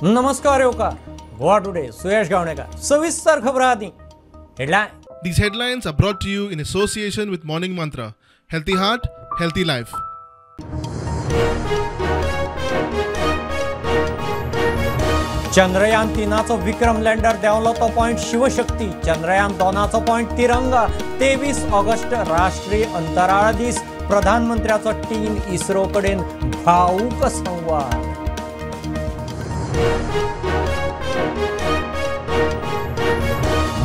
नमस्कार योका गोवा टुडे सुयश गावणेकर सविस्तर खबर आधी headline. These headlines are brought to you in association with Morning Mantra. Healthy heart, healthy life. Chandrayaan 3चा Vikram lander देवलो तो पॉइंट शिवशक्ती. चंद्रयान 2चा पॉइंट तिरंगा. 23 ऑगस्ट राष्ट्रीय अंतराळ दीस. प्रधानमंत्र्याचो टीम इस्रो कडेन भावूक संवाद.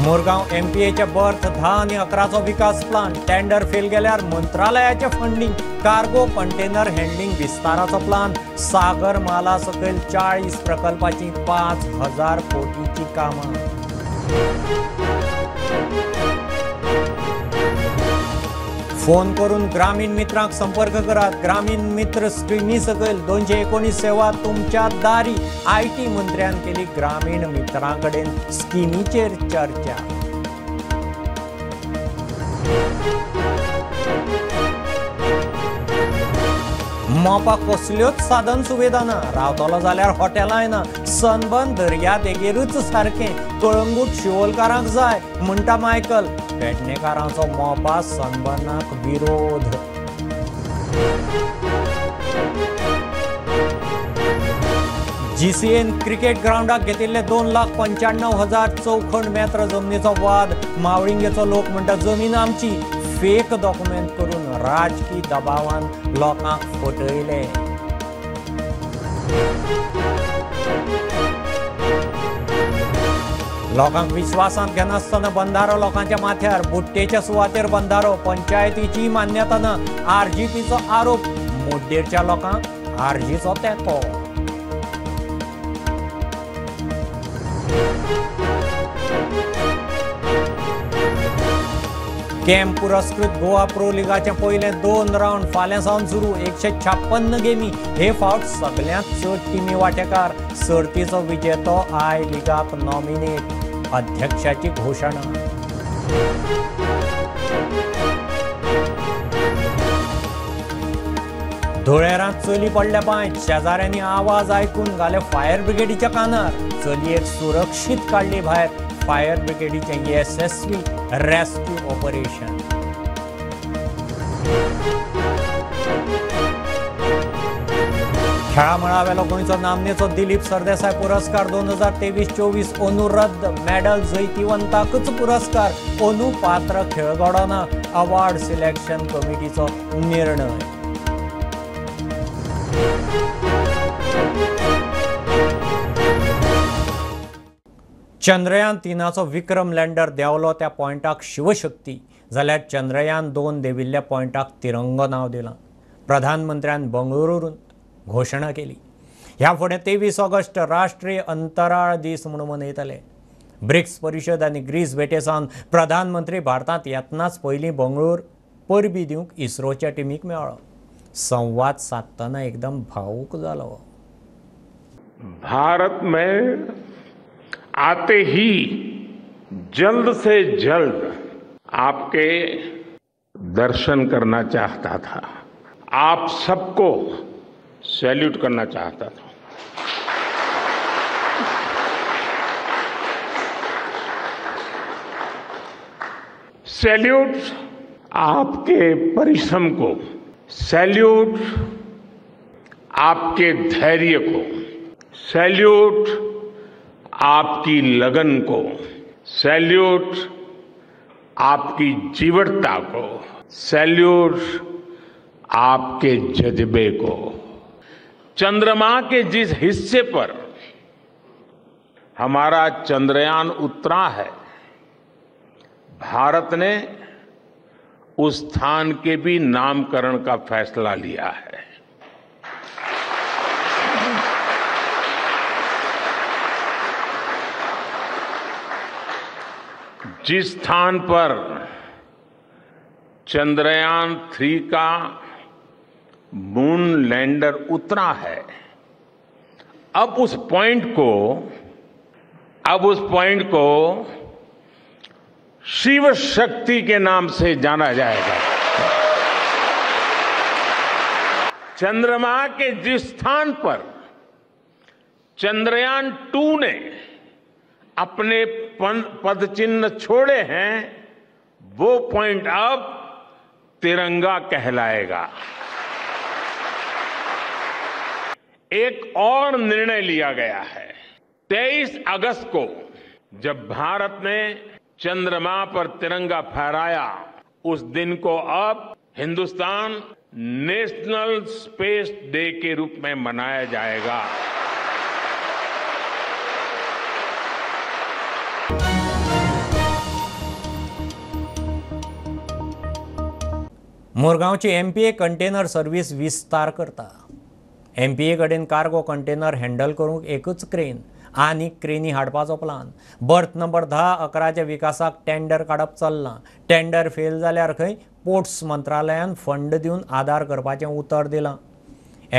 मोरगांव MPAचे बर्थ 10 आणि 11चो विकास प्लान. टेंडर फेल गेल्यार मंत्रालयाचे फंडिंग. कार्गो कंटेनर हँडलिंग विस्ताराचो प्लान. सागर माला सकयल 40 प्रकल्पाची 5000 कोटीची कामां. फोन करून ग्रामीण मित्रांक संपर्क करात. ग्रामीण मित्र स्कीमी सकयल 219 सेवा तुमच्या दारी. IT मंत्र्यान केली ग्रामीण मित्रांकडेन स्कीमीचेर चर्चा. मोपा कसल्योच साधन सुविधा ना. रावतलो जाल्यार हॉटेलांय ना. सनबर्न दर्या देगेरूच सारखें. कळंगूट शिवोलकारांक जाय म्हणटा मायकल. पेडणेकारांचो मोपा सनबर्नाक विरोध. GCAन क्रिकेट ग्राउंडाक घेतिल्ले 2,95,000 चौखंड मेत्र जमनीचो वाद. मावळिंगेचो लोक म्हणटा जमीन आमची. फेक डॉक्युमेंट करून राजकीय दबावान लोकांक फटयले. लोकांक विश्वासांत घेनासतना बंधारो लोकांच्या माथ्यार. बुट्टेच्या सुवातेर बंधारो. पंचायतीची मान्यता ना. RGPचो आरोप. मुड्डेरच्या लोकांक RGचो तेंको. कॅम्प पुरस्कृत गोवा प्रो लिगाचे पयले 2 राउंड फाल्यां सावन सुरू. 156 गेमी. हे फावट सगळ्यांत चड टिमी वांटेकार. सर्तीचो विजेतो आय लिगाक नॉमिनेट. अध्यक्षाची घोषणा. धुळेरांत चली पडल्या बांयत. शेजाऱ्यांनी आवाज आयकून घाले फायर ब्रिगेडीच्या कानार. चलयेक सुरक्षीत काडली भायर. फायर ब्रिगेडीचे यशस्वी रेस्क्यू ऑपरेशन. खेळा मळावेलो गोंयचो नामनेचो दिलीप सरदेसाय पुरस्कार 2023-24 अंदू रद्द. मेडल जैतिवंताकच पुरस्कार. अंदू पात्र खेळगडो ना. अवॉर्ड सिलेक्शन कमिटीचो निर्णय. चंद्रयान 3चो विक्रम लँडर देवलो त्या पॉइंटाक शिवशक्ती. जाल्यार चंद्रयान 2 देविल्ल्या पॉइंटाक तिरंगो नाव दिलां. प्रधानमंत्र्यान बंगळुरूंत घोशणा केली. ह्या फुडें 23 ऑगस्ट राष्ट्रीय अंतराळ दीस म्हणून मनयतले. ब्रिक्स परिशद आनी ग्रीस भेटे सावन प्रधानमंत्री भारतांत येतनाच पयलीं बंगळूर परबी दिवंक इस्रोच्या टिमीक मेळ्ळो. संवाद साधतना एकदम भावूक जालो. भारत में आते ही जल्द से जल्द आपके दर्शन करना चाहता था. आप सबको सैल्यूट करना चाहता था. सैल्यूट आपके परिश्रम को. सैल्यूट आपके धैर्य को. सैल्यूट आपकी लगन को. सैल्यूट आपकी जीवटता को. सैल्यूट आपके जज्बे को. चंद्रमा के जिस हिस्से पर हमारा चंद्रयान उतरा है, भारत ने उस स्थान के भी नामकरण का फैसला लिया है. जिस स्थान पर चंद्रयान 3 का मून लैंडर उतरा है, अब उस पॉइंट को शिव शक्ति के नाम से जाना जाएगा. चंद्रमा के जिस स्थान पर चंद्रयान 2 ने अपने पदचिन्ह छोड़े हैं, वो पॉइंट अब तिरंगा कहलाएगा। एक और निर्णय लिया गया है। 23 अगस्त को जब भारत ने चंद्रमा पर तिरंगा फहराया, उस दिन को अब हिंदुस्तान नेशनल स्पेस डे के रूप में मनाया जाएगा। मोरगांवची MPA कंटेनर सर्व्हिस विस्तार करता। MPA कडेन कार्गो कंटेनर हँडल करूंक एकच क्रेन आनी क्रेनी हाडपाचो प्लान। बर्थ नंबर 10-11च्या विकासाक टेंडर काडप चल्लां। टेंडर फेल जाल्यार खंय पोर्ट्स मंत्रालयान फंड दिवन आदार करपाचें उतर दिलां।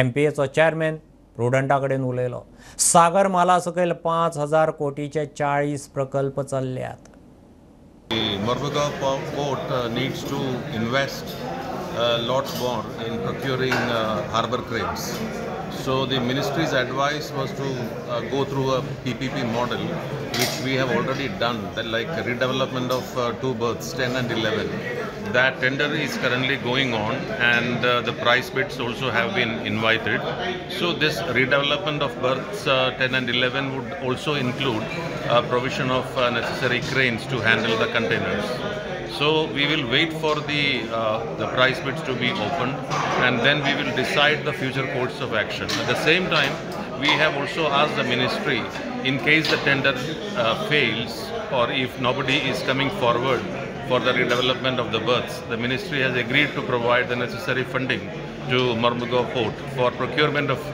MPAचो चेअरमॅन प्रुडंटा कडेन उलयलो। सागर माला सकयल 5,000 कोटीचे 40 प्रकल्प चल्ल्यात। Mormugao port needs to invest a lot more in procuring harbour cranes. So the ministry's advice was to go through a PPP model, which we have already done, like redevelopment of 2 berths, 10 and 11. That tender is currently going on, and the price bids also have been invited. So this redevelopment of berths 10 and 11 would also include provision of necessary cranes to handle the containers. So we will wait for the price bids to be opened, and then we will decide the future course of action. At the same time, we have also asked the ministry, in case the tender fails, or if nobody is coming forward for the redevelopment of the berths, the ministry has agreed to provide the necessary funding to Mormugao port for procurement of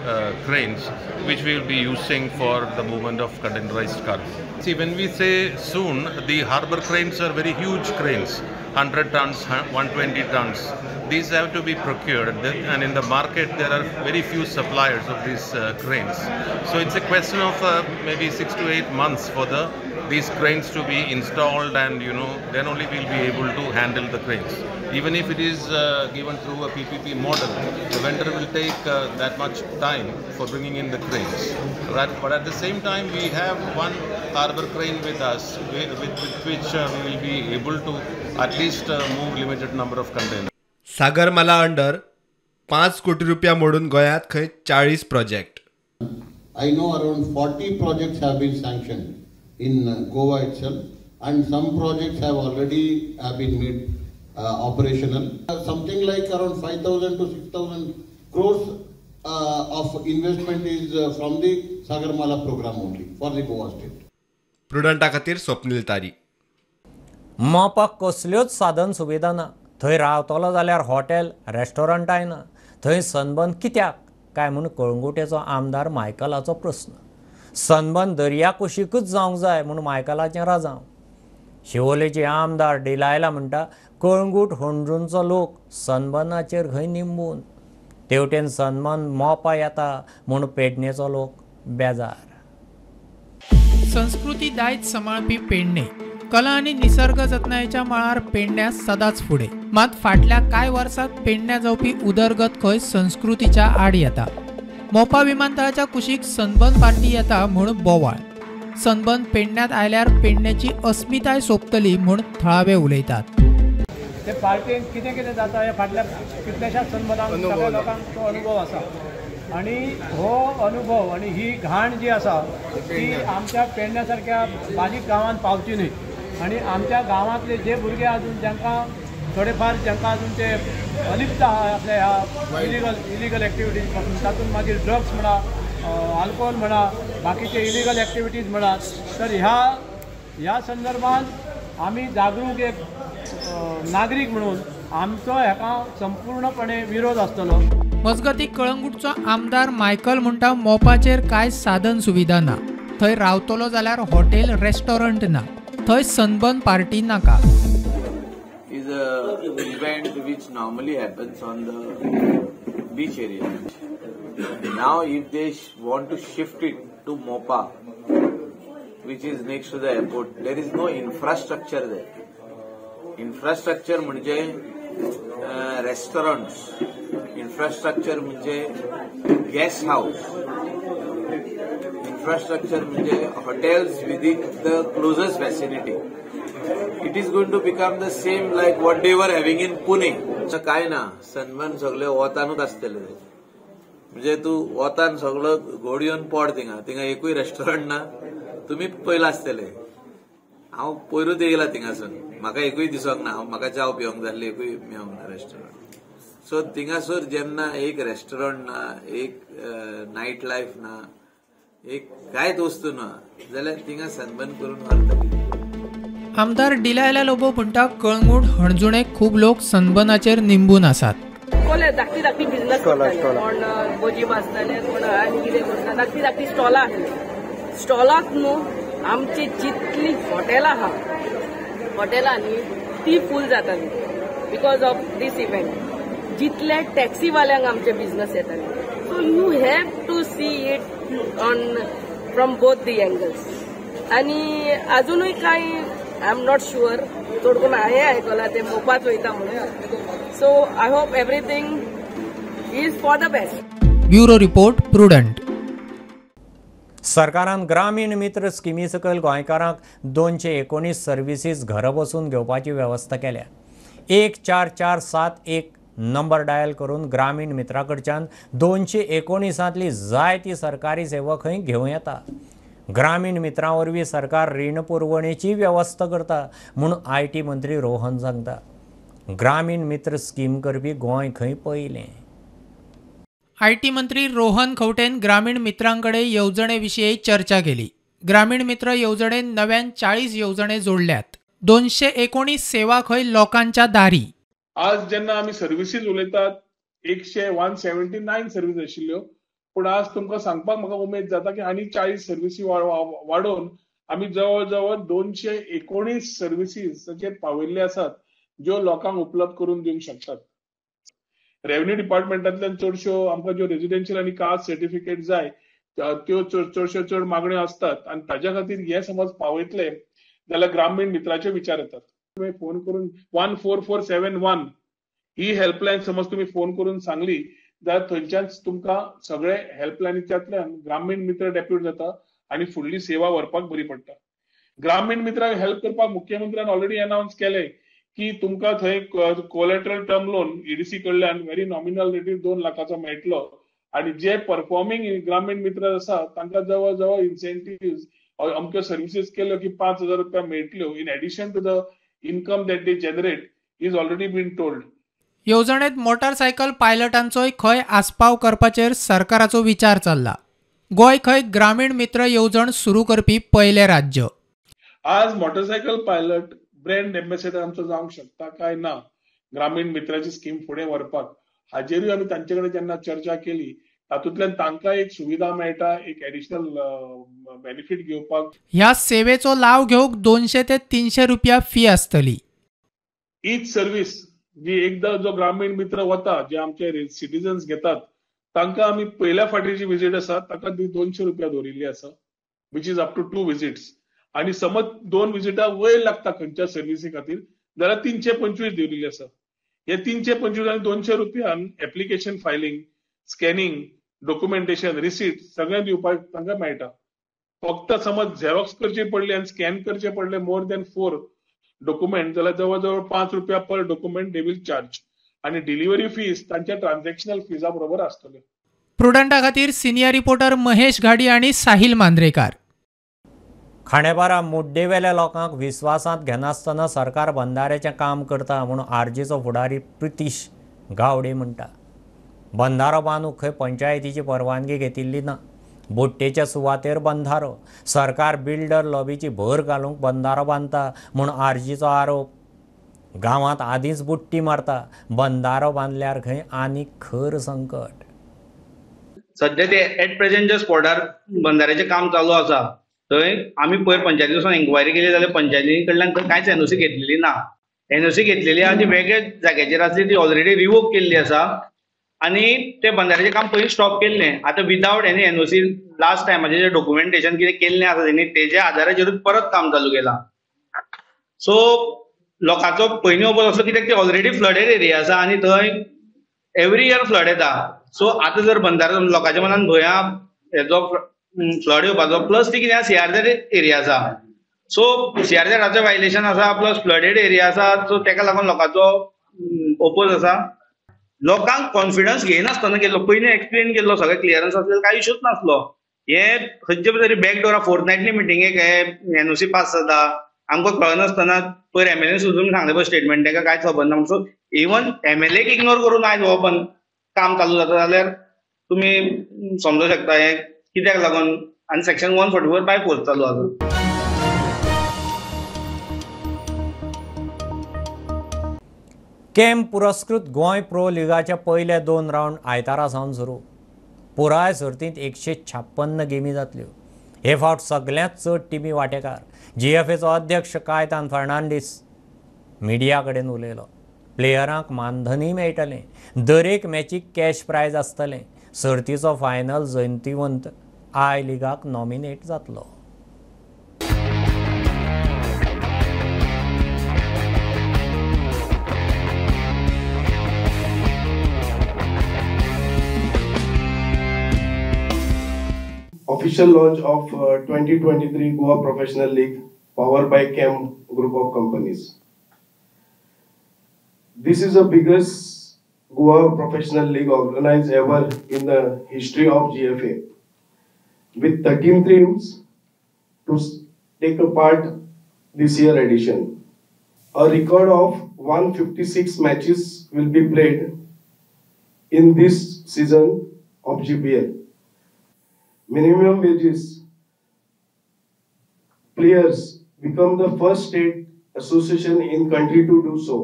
cranes, which we will be using for the movement of containerized cargo. See, when we say soon, the harbour cranes are very huge cranes, 100 tons, 120 tons. These have to be procured, and in the market there are very few suppliers of these cranes. So it's a question of maybe 6 to 8 months for these cranes to be installed, and then only we'll be able to handle the cranes. Even if it is given through a PPP model, the vendor will take that much time for bringing in the cranes. But at the same time, we have one harbour crane with us, with which we will be able to at least move limited number of containers. Sagarmala under 5 कोटी रुपया मोडून गोंयांत खंय 40 project. I know around 40 projects have been sanctioned in Goa itself, and some projects have already been made operational. Something like around 5,000 to 6,000 crores of investment is from the Sagarmala program only for the Goa state. प्रुडंटा खातीर स्वप्नील तारी. मोपाक कसल्योच साधन सुविधा ना. थंय रावतलो जाल्यार hotel रेस्टॉरंटाय ना. थंय सनबर्न कित्याक काय म्हूण कळंगुटेचो आमदार मायकलाचो प्रस्न. सनबर्न दर्या कुशीकूच जावंक जाय म्हूण मायकलाचें राजांव. शिवोलेचे आमदार डिलायला म्हणटा कळंगूट होंडूनचो लोक सनबर्नाचेर खंय निंबून. तेवटेन सनबर्न मोपा येता म्हूण पेडणेचो लोक बेजार. संस्कृती दायज सांबाळपी पेडणे कला आणि निसर्ग जतनायेच्या मळार पेडण्यां सदांच फुडें. मात फाटल्या कांय वर्सांत पेडण्यां जावपी उदरगत खंय संस्कृतीच्या आड येता. मोपा विमानतळाच्या कुशीक सनबर्न पार्टी येता म्हूण बोवाळ. सनबर्न पेडण्यांत आयल्यार पेडण्याची अस्मिताय सोंपतली म्हूण थळावे उलयतात. ते पार्टीन कितें कितें जाता हे फाटल्या कितल्याशाच सनबर्नाक सगळ्या लोकांक तो अनुभव आसा. आणि हो अनुभव आणि ही घाण जी आसा ती आमच्या पेडण्या सारक्या बारीक गांवांत पावची न्ही. आणि आमच्या गांवांतले जे भुरगे अजून जांकां थोडेफार जांकां अजून ते अलिप्त आहा आपल्या ह्या इलिगल एक्टिविटीज पासून, तातूंत मागीर ड्रग्स म्हणा, आल्कोहोल म्हणा, बाकीचे इलिगल एक्टिविटीज म्हणा, तर ह्या संदर्भात आमी जागरूक एक नागरीक म्हणून आमचो हेका संपूर्णपणे विरोध आसतलो. मजगती कळंगूटचो आमदार मायकल म्हणटा मोपाचेर कांय साधन सुविधा ना. थंय रावतलो जाल्यार हॉटेल रेस्टॉरंट ना. थंय सनबर्न पार्टी नाका. is a event which normally happens on the beach area. Now if they want to shift it to Mopa, which is next to the airport, there is no infrastructure there. Infrastructure म्हणजे restaurants, infrastructure म्हणजे guest house, infrastructure म्हणजे hotels within the closest vicinity. It is going to become the same like what they were having in Pune. काय ना sunburn सगळे वतानूच आसतले. म्हणजे तू वतान सगळं घोडयोन पड थिंगा एकूय रेस्टॉरंट ना तुम्ही पयला आसतले. हांव पयरूच येयला थिंगासून म्हाका एकूय दिसोंक ना म्हाका चाव पिवंक जाल्ली एकूय मेळोंक ना रेस्टॉरंट. सो थिंगासर जेन्ना एक रेस्टॉरंट ना एक नायट लायफ ना एक कांयच वस्तू ना जाल्यार थिंगा सनबर्न करून व्हरतली. आमदार डिलायला लोबो म्हणटा कळंगूट हणजुणे खूब लोक सनबर्नाचेर निंबून आसात. कोले धाकटी धाकटी बिझनेस करताले कोण भजी भाजताले कोण आनी कितें करता धाकटी धाकटी स्टॉलां आसली. स्टॉलाक न्हू आमची जितली हॉटेलां आहा हॉटेलांनी ती फूल जाताली बिकॉज ऑफ दीस इव्हेंट. जितले टॅक्सीवाल्यांक आमचे बिझनेस येताले. So you have to see it on from both the angles. आनी अजूनय कांय आय एम नॉट शुअर चड करून हांवें आयकलां ते मोपाच वयता म्हणून. So I hope everything is for the best. Bureau report prudent. सरकारान ग्रामीण मित्र स्किमी सकयल गोंयकारांक 219 सर्विसीस घर बसून घेवपाची वेवस्था केल्या. 1447 नंबर डायल करून ग्रामीण मित्रा कडच्यान 219 जायती सरकारी सेवा खंय घेवं येता. ग्रामीण मित्रां वरवीं सरकार रीण पुरवणेची वेवस्था करता म्हूण IT मंत्री रोहन सांगता. ग्रामीण मित्र स्कीम करपी गोंय खंय पयलें. IT मंत्री रोहन खंवटेन ग्रामीण मित्रांकडे येवजणे चर्चा केली. ग्रामीण मित्र येवजणेन नव्यान 40 येवजणे जोडल्यात. 219 सेवा खंय लोकांच्या दारी. आज जेन्ना आमी सर्विसीस उलयतात 179 सर्विस आशिल्ल्यो पूण आज तुमकां सांगपाक म्हाका उमेद जाता की आनी 40 सर्विसी वाडोवन आमी जवळ जवळ 219 सर्विसीसाचेर पावयल्ले आसात ज्यो लोकांक उपलब्ध करून दिवंक शकतात. रेव्हेन्यू डिपार्टमेंटांतल्यान चडश्यो आमकां ज्यो रेजिडेन्शियल आनी कास्ट सर्टिफिकेट जाय त्यो चडश्यो चड मागण्यो असतात आनी ताज्या खातीर हे समज पावयतले जाल्यार ग्रामीण मित्राचे विचार येतात. तुम्ही फोन करून 14471 ही हेल्पलायन समज तुम्ही फोन करून सांगली जाल्यार थंयच्यान तुमकां सगळे हेल्पलायनीच्यातल्यान ग्रामीण मित्र डेप्यूट जाता आनी फुडली सेवा व्हरपाक बरी पडटा. ग्रामीण मित्रांक हेल्प करपाक मुख्यमंत्र्यान ऑलरेडी अनाउन्स केले की तुमकां थंय कोलेटरल टर्म लोन EDC कडल्यान व्हेरी नॉमिनल रेटीर 2 लाखाचो मेळटलो आनी जे परफॉर्मिंग ग्रामीण मित्र आसा तांकां जवळ जवळ इन्सेंटिव्ह अमक्यो सर्विसीस केल्यो की 5,000 रुपया मेळटल्यो in addition to the income that they generate is already been told. येवजणेंत मोटारसायकल पायलटांचोय खंय आस्पाव करपाचेर सरकाराचो विचार चल्ला. गोंय खंय ग्रामीण मित्र येवजण सुरू करपी पयलें राज्य. आज मोटरसायकल पायलट ब्रँड एम्बेसेडर आमचो जावंक शकता काय ना ग्रामीण मित्राची स्कीम फुडें व्हरपाक हाजेरूय आमी तांचे कडेन जेन्ना चर्चा केली तातूंतल्यान तांकां एक सुविधा मेळटा एक एडिशनल बेनिफीट घेवपाक. ह्या सेवेचो लाव घेवंक 200 ते 300 रुपया फी आसतली. ईच सर्वीस जी एकदा जो ग्रामीण मित्र वता जे आमचे सिटीजन्स घेतात तांकां आमी पयल्या फाटीची विजीट आसा ताका 200 रुपया दवरिल्ली आसा which is up to 2 visits आनी समज 2 विजिटां वयर लागता खंयच्या सर्विसी खातीर जाल्यार 325 दवरिल्ली आसा. हे 325 आनी 200 रुपयान application filing scanning documentation receipt सगळें दिवपाक तांकां मेळटा. फक्त समज झेरॉक्स करचे पडले आनी स्कॅन करचे पडले मोर दॅन 4 डॉक्युमेंट जाल्यार जवळ जवळ 5 रुपया पर डॉक्युमेंट दे वील चार्ज आनी डिलिव्हरी फीज तांच्या ट्रान्झॅक्शनल फिजा बरोबर आसतल्यो. प्रुडंटा खातीर सिनियर रिपोर्टर महेश घाडी आनी साहिल मांद्रेकार. खांडेपारा मुड्डेवेल्या लोकांक विस्वासांत घेनासतना सरकार बंधाऱ्याचें काम करता म्हणून आरजीचो फुडारी प्रितीश गावडे म्हणटा. बंधारो बांदूंक खंय पंचायतीची परवानगी घेतिल्ली ना. बोट्टेच्या सुवातेर बंधारो सरकार बिल्डर लॉबीची भर घालूंक बंधारो बांदता म्हूण आरजीचो आरोप. गांवांत आदींच बुट्टी मारता बंधारो बांदल्यार खंय आनीक खर संकट. सध्या ते एट प्रेझेंट ज्या स्पॉटार बंधाऱ्याचें काम चालू आसा थंय आमी पयर पंचायती वचून एन्क्वायरी केली जाल्यार पंचायती कडल्यान कांयच NOC घेतलेली ना. NOC घेतलेली आहा ती वेगळ्या जाग्याचेर आसली ती ऑलरेडी रिवोक केल्ली आसा आनी ते बंधाऱ्याचें काम पयलीं स्टॉप केल्लें. आतां विदावट एनी NOC लास्ट टायमाचें जें डॉक्युमेंटेशन कितें केल्लें आसा तेणी तेज्या आदाराचेरूच परत काम चालू केलां. सो लोकांचो पयलीं ओपन असो कित्याक ती ऑलरेडी फ्लडेड एरिया आसा आनी थंय एवरी इयर फ्लड येता. सो आतां जर बंधारो लोकांच्या मनान भंय हेजो फ्लड येवपाचो प्लस ती कितें CRZ एरिया आसा सो CRZाचो वायलेशन आसा प्लस फ्लडेड एरिया आसा सो तेका लागून लोकांचो ओपोज आसा. लोकांक कॉन्फिडन्स घेयनासतना केल्लो पयलीं एक्सप्लेन केल्लो सगळें क्लियरन्स आसलेलो कांय इश्यूच नासलो. हे खंयचे तरी बॅकडोरा फोर्थनायटली मिटिंगेक हे NOC पास जाता आमकां कळनासतना पयर MLA सुद्दां सांगलें पळय स्टेटमेंट तेका कांयच खबर ना. सो इवन MLAक इग्नोर करून आयज हो बंद काम चालू जाता जाल्यार तुमी समजूंक शकता हे कित्याक लागून आनी सेक्शन 144/4 चालू आसा. कॅम्प पुरस्कृत गोंय प्रो लिगाचे पयले 2 रावंड आयतारा सावन सुरू. पुराय सर्तींत 156 गेमी जातल्यो. हे फावट सगळ्यांत चड टिमी वांटेकार. GFAचो अध्यक्ष कायतान फर्नांडीस मिडिया कडेन उलयलो. प्लेयरांक मानधनय मेळटलें. दरेक मॅचीक कॅश प्रायज आसतलें. सर्तीचो फायनल जैतिवंत आय लिगाक नॉमिनेट जातलो. Official launch of 2023 Goa Professional League powered by Camp Group of Companies. This is the biggest Goa Professional League organized ever in the history of GFA, with 13 teams to take a part this year edition. A record of 156 matches will be played in this season of GPL. Minimum wages. Players become the first state association in country to do so.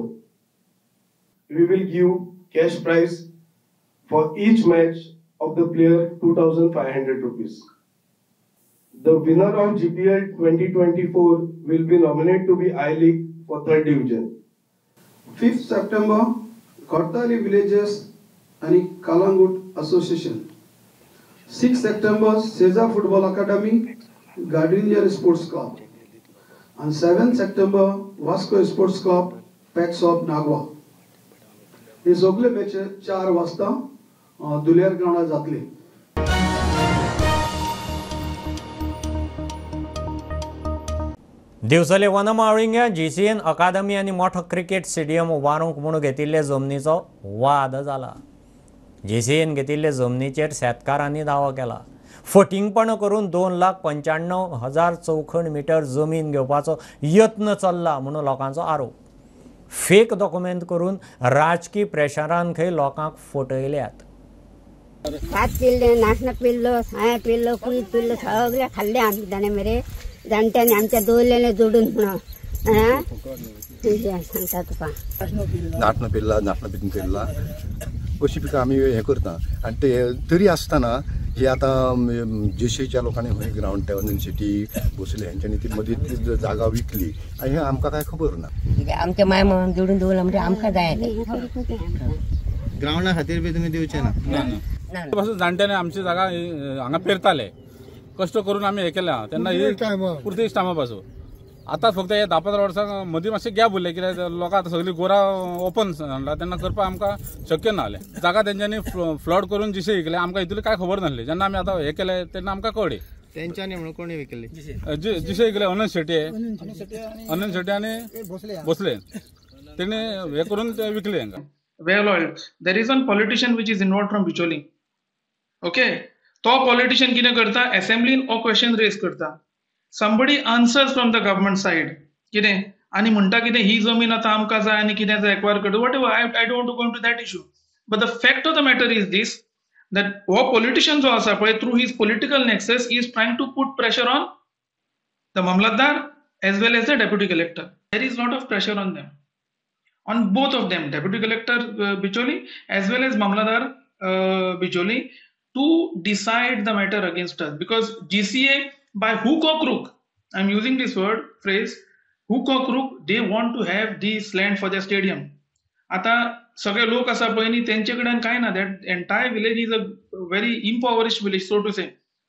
We will give cash prize for each match of the player 2,500 rupees. The winner of GPL 2024 will be nominated to be I-League for 3rd division. 5th September, Kortali Villages and Kalangut Association. 6 September, Seza Football Academy, Gardiner Sports Club. And 7 September, Vasco Sports Club, Pets of Nagwa. हे सगळे match 4 वाजता दुलियार ग्राउंडार जातले. दिवचले वनमाळिंग्या GCN अकादमी आनी मोठो cricket stadium उबारूंक म्हूण घेतिल्ले जमनीचो वाद जाला. GCN घेतिल्ले जमनीचेर शेतकारांनी दावो केला. फटिंगपण करून 2,95,000 चौखण मीटर जमीन घेवपाचो यत्न चल्ला म्हणून लोकांचो आरोप. फेक डॉक्युमेंट करून राजकीय प्रेशरान खंय लोकांक फटयल्यात. भात पिल्ले, नाशणं पिल्लो, साय पिल्लो, कुळीत पिल्लो सगळें खाल्ले आमी जाणे मेरे जाणट्यांनी आमच्या दवरलेले जोडून म्हणून सांगता तुका. नाशणं पिल्ला अशी पिकां आमी हें करता आनी ते तरी आसतना हे आतां JCच्या लोकांनी खंय ग्रावंड टॅवन सिटी बसले हेंच्यांनी ती मदीं जागा विकली आनी हें आमकां कांय खबर ना. आमच्या माय म्हणून जोडून दवरला म्हणजे आमकां जाय ग्रावंडा खातीर बी तुमी दिवचे ना. पासून जाणट्याने आमची जागा हांगा पेरताले कष्ट करून आमी हे केल्या तेन्ना ही पुर्तेज टायमा पासून आतां फक्त हे 10-15 वर्सां मदीं मातशें गॅप उरलें कित्याक लोकां आतां सगळीं गोरा ओपन जाणला तेन्ना करपाक आमकां शक्य ना जालें. जागा तेंच्यांनी फ्लड करून GC विकले आमकां इतलें कांय खबर नासली. जेन्ना आमी आतां हे केलें तेन्ना आमकां कळ्ळें. तेंच्यांनी म्हणून कोणी विकली? GC विकले अनंत शेट्टी आनी भोसले तेणी हे करून ते विकले हांकां. Well oiled. There is one politician which is involved from Bicholi. Okay. तो politician कितें करता assembly हो question raise करता. Somebody answers from the government side. कितें आनी म्हणटा कितें ही जमीन आतां आमकां जाय आनी कितें जाय एक्वायर करता whatever. I don't want to go into that issue. But the fact of the matter is this that हो politician जो आसा पळय through his political nexus he is trying to put pressure on the Mamlatdar as well as the deputy collector. There is lot of pressure on them. On both of them, Deputy Collector Bicholi as well as Mamladar Bicholi, to decide the matter against us. Because GCA, by hook or crook, I'm using this phrase, hook or crook, they want to have this land for their stadium. आता सगळे लोक आसा पळय न्ही तेंचे कडेन कांय ना. That entire village is a very impoverished village so to say.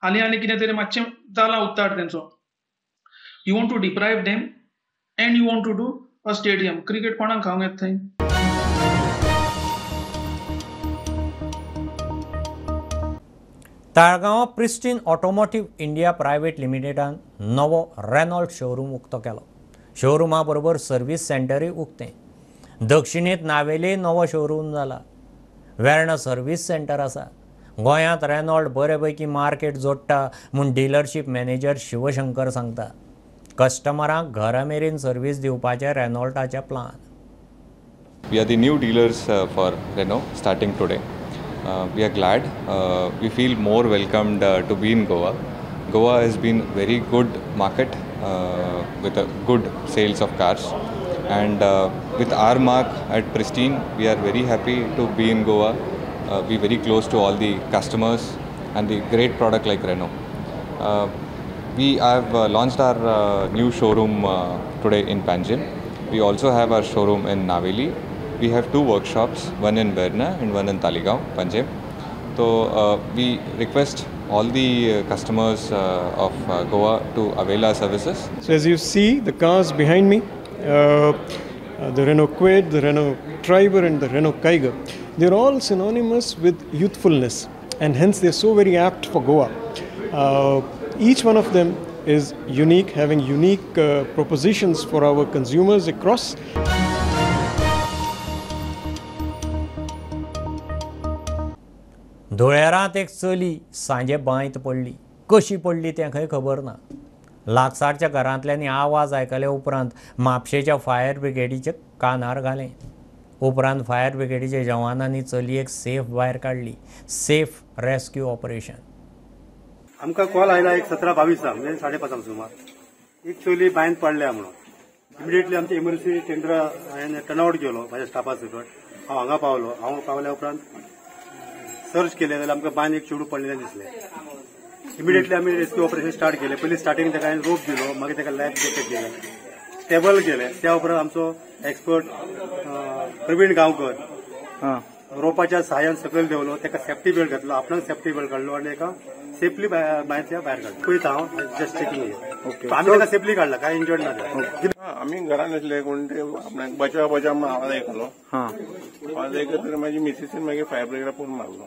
हालीं कितें तरी मातशें जाला उत्तार तेंचो. You want to deprive them and you want to do a stadium. Cricket कोणाक खावंक येता थंय? Taleigao pristine automotive India private लिमिटेडान नवो रेनॉल्ट शोरूम उक्तो केलो. शोरूमा बरोबर सर्व्हिस सेंटरूय उक्तें. दक्षिणेंत नावेली नवो शोरूम जाला. वेर्णा सर्व्हिस सेंटर आसा. गोंयांत रेनॉल्ट बरेपैकी मार्केट जोडटा म्हूण डिलरशीप मॅनेजर शिवशंकर सांगता. कस्टमरांक घरा मेरेन सर्व्हिस दिवपाचें रेनॉल्टाचें plan. We are the new dealers for Renault starting today. We are glad. We feel more welcomed to be in Goa. Goa has been very good market with a good sales of cars. And with our mark at Pristine, we are very happy to be in Goa. Be very close to all the customers and the great product like Renault. We have launched our new showroom today in Panjim. We also have our showroom in Naveli. We have 2 workshops, one in Verna and one in Talegaon, Panjim. So we request all the customers of Goa to avail our services. So as you see, the cars behind me, the Renault Kwid, the Renault Triber and the Renault Kiger, they're all synonymous with youthfulness, and hence they're so very apt for Goa. Each one of them is unique, having unique propositions for our consumers across. धुळेरांत एक चली सांजे बांयत पडली. कशी पडली तें खंय खबर ना. लागसारच्या घरांतल्यांनी आवाज आयकले उपरांत म्हापशेच्या फायर ब्रिगेडीचे कानार घालें. उपरांत फायर ब्रिगेडीच्या जवानांनी चलयेक सेफ भायर काडली. Safe rescue operation. आमकां कॉल आयला एक 17:22 म्हणजे 5:30 सुमार. एक चली बांयत पडल्या म्हणून. इमिडिएटली आमचे इमर्जन्सी टेंडर हांवें टर्न आउट केलो म्हाज्या स्टाफा सकट. हांव हांगा पावलो. हांव पावल्या उपरांत सर्च केले जाल्यार आमकां बांयत एक चेडूं पडलेलें दिसलें. इमिडिएटली आमी रेस्क्यू ऑपरेशन स्टार्ट केलें. पयलीं स्टार्टींग ताका हांवें रोप दिलो, मागीर ताका लायफ जॅकेट दिलें, स्टेबल केलें. त्या उपरांत आमचो एक्सपर्ट प्रवीण गांवकर रोपाच्या सहाय्यान सकयल देवलो, ताका सेफ्टी बेल्ट घातलो, आपणाक सेफ्टी बेल्ट काडलो आनी ताका सेफली बांयतल्या भायर काडलो. पळयता हांव जस्ट चेकिंग. आमी ताका सेफली काडला, काय इंजर्ड ना. आमी घरान आसले कोण ते आपणाक बचाव म्हणून आवाज आयकलो. आवाज आयकतकीर म्हाजी मिसेसीन मागीर फायर ब्रिगेडा फोन मारलो.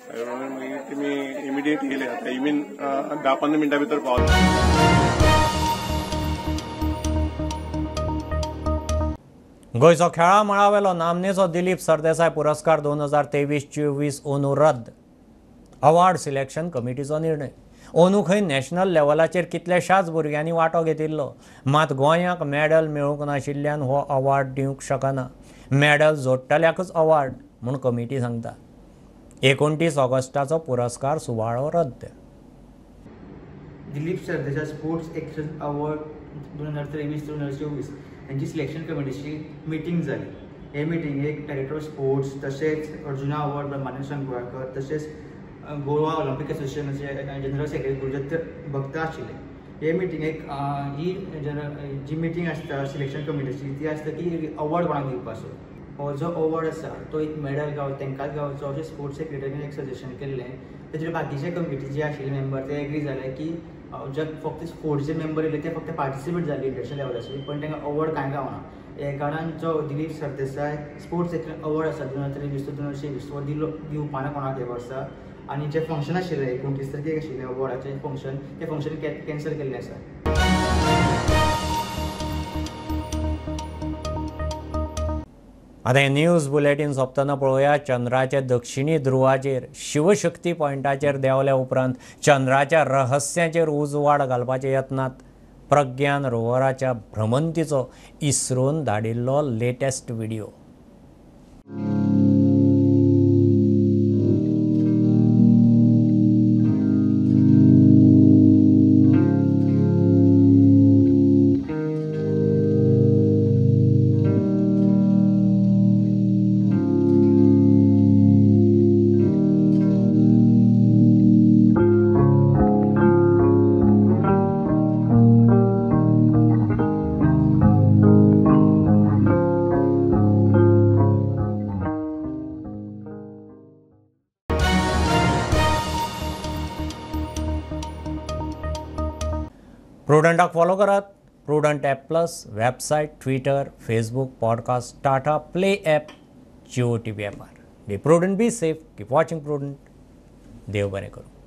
मागीर तेमी इमिडिएट येयले. आतां इवन 10-15 मिनटां भितर पावले. गोंयचो खेळा मळावेलो नामनेचो दिलीप सरदेसाय पुरस्कार 2023-24 अंदू रद्द. अवॉर्ड सिलेक्शन कमिटीचो निर्णय. अंदू खंय नॅशनल लेवलाचेर कितल्याशाच भुरग्यांनी वांटो घेतिल्लो, मात गोंयाक मेडल मेळूंक नाशिल्ल्यान हो अवॉर्ड दिवंक शकना. मेडल जोडटल्याकच अवॉर्ड म्हूण कमिटी सांगता. 29 ऑगस्टाचो पुरस्कार सुवाळो रद्द. Dilip Sardesai sports excellence award 2023-2024 यांची सिलेक्शन कमिटीची मिटींग जाली. हे मिटींगेक डायरेक्टर ऑफ स्पोर्ट्स तशेंच अर्जुना अवॉर्ड ब्रह्मानंद गोवाळकर तशेंच गोवा ऑलिंपिक असोसिएशनाचे जनरल सेक्रेटरी गुरुदत्त भक्त आशिल्ले. हे मिटींगेक ही जी मिटींग आसता सिलेक्शन कमिटीची ती आसता की अवॉर्ड कोणाक दिवपाचो. हो जो अवॉर्ड आसा तो एक मेडल गावता तांकांच गावचो अशें स्पोर्ट्स सेक्रेटरीन एक सजेशन केल्लें. तेजेर बाकीचे कमिटी जे आशिल्ले मेंबर ते एग्री जाले की जे फक्त स्पोर्ट्सचे मेंबर येयले ते फक्त पार्टिसिपेट जाले इंटरनॅशनल लेवलाचेर, पण तांकां अवॉर्ड कांय गावना. हे कारणान जो दिलीप सरदेसाय स्पोर्ट्स अवॉर्ड आसा 2023-2024 तो दिवपाना कोणाक हे वर्सा. आनी जे फंक्शन आशिल्लें 29 तारखेक आशिल्लें अवॉर्डाचें फंक्शन, तें फंक्शन कॅन्सल केल्लें आसा. आतां हें न्यूज बुलेटीन सोंपतना पळोवया. चंद्राच्या दक्षिणी ध्रुवाचेर शिवशक्ती पॉयंटाचेर देंवल्या उपरांत चंद्राच्या रहस्याचेर उजवाड घालपाच्या यत्नांत प्रज्ञान रोवराच्या भ्रमंतीचो इस्रोन धाडिल्लो लेटेस्ट व्हिडिओ. प्रुडंटाक फॉलो करात. Prudent app plus, website, Twitter, Facebook, podcast, Tata Play app, Jio TV ॲपार. Be Prudent, be safe, keep watching Prudent. देव बरें करूं.